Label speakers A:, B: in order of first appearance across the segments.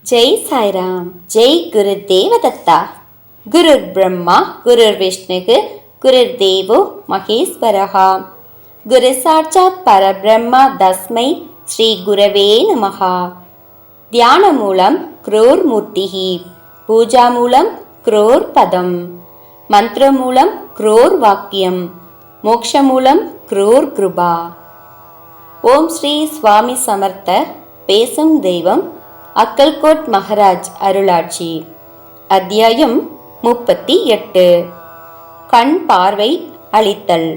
A: ஜெய் சாய்ராம். ஜெய் குரு தேவதத்தா. குருர் பிரம்மா குருர் விஷ்ணுகு குருர் தேவோ மகேஸ்வரஹா. குரு சாட்சாத் பரபிரம்மா தஸ்மை ஸ்ரீ குரவே நமஹா. தியான மூலம் குரோர் மூர்த்திஹி, பூஜா மூலம் குரோர் பதம், மந்திர மூலம் குரோர் வாக்கியம், மோக்ஷ மூலம் குரோர் கிருபா. ஓம் ஸ்ரீ சுவாமி சமர்த்த. பேசும் தெய்வம் அக்கல்கோட் மகாராஜ் அருளாட்சி. அத்தியாயம் 38. கண் பார்வை அளித்தல்.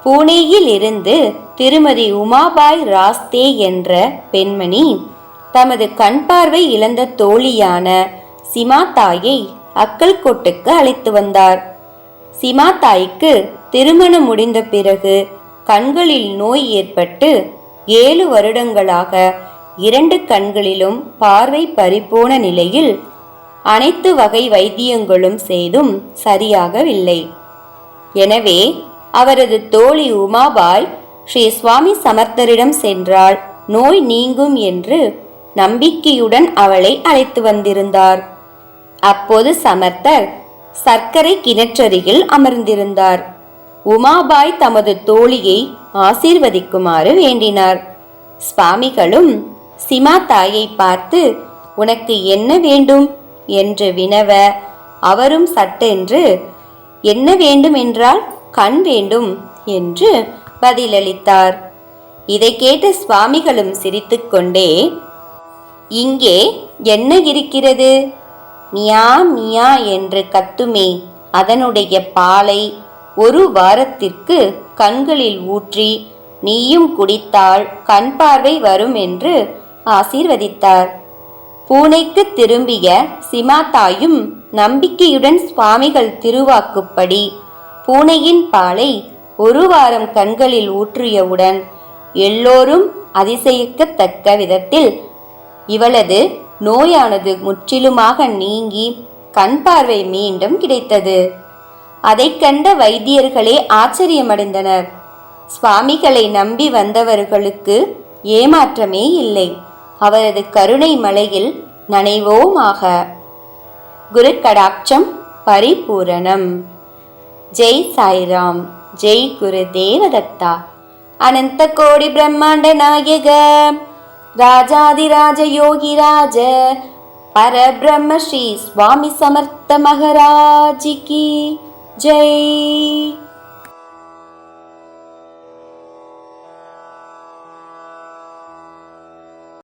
A: பூனேயில் இருந்து திருமதி உமாபாய் ராஸ்தே என்ற பெண்மணி தமது கண் பார்வை இழந்த தோழியான சிமாதாயை அக்கல்கோட்டுக்கு அழைத்து வந்தார். சிமாதாய்க்கு திருமணம் முடிந்த பிறகு கண்களில் நோய் ஏற்பட்டு 7 வருடங்களாக 2 கண்களிலும் பார்வை பறிபோன நிலையில் அனைத்து வகை வைத்தியங்களும் செய்தும் சரியாகவில்லை. எனவே அவரது தோழி உமாபாய் ஸ்ரீ சுவாமி சமர்த்தரிடம் சென்றால் நோய் நீங்கும் என்று நம்பிக்கையுடன் அவளை அழைத்து வந்திருந்தார். அப்போது சமர்த்தர் சர்க்கரை கிணற்றருகில் அமர்ந்திருந்தார். உமாபாய் தமது தோழியை ஆசீர்வதிக்குமாறு வேண்டினார். சுவாமிகளும் சிமாதாயை பார்த்து உனக்கு என்ன வேண்டும் என்று வினவ, அவரும் சட்டென்று என்ன வேண்டும் என்றால் கண் வேண்டும் என்று பதிலளித்தார். இதை கேட்ட சுவாமிகளும் சிரித்துக்கொண்டே, இங்கே என்ன இருக்கிறது? மியா மியா என்று கத்துமே, அதனுடைய பாலை 1 வாரத்திற்கு கண்களில் ஊற்றி நீயும் குடித்தால் கண் பார்வை வரும் என்று ஆசீர்வதித்தார். பூனைக்கு திரும்பிய சிமாதாயும் நம்பிக்கையுடன் சுவாமிகள் திருவாக்குப்படி பூனையின் பாலை 1 வாரம் கண்களில் ஊற்றியவுடன் எல்லோரும் அதிசயிக்கத்தக்க விதத்தில் இவளது நோயானது முற்றிலுமாக நீங்கி கண் பார்வை மீண்டும் கிடைத்தது. அதை கண்ட வைத்தியர்களே ஆச்சரியமடைந்தனர். சுவாமிகளை நம்பி வந்தவர்களுக்கு ஏமாற்றமே இல்லை. அவரது கருணை மலையில் நனைவோமாக. குரு கடாட்சம் பரிபூரணம். ஜெய் சாய்ராம். ஜெய் குரு தேவதத்தா. அனந்த கோடி பிரம்மாண்ட நாயக ராஜாதிராஜ யோகிராஜ பரபிரம்ம ஸ்ரீ சுவாமி சமர்த்த மகாராஜ் கி ஜெய்.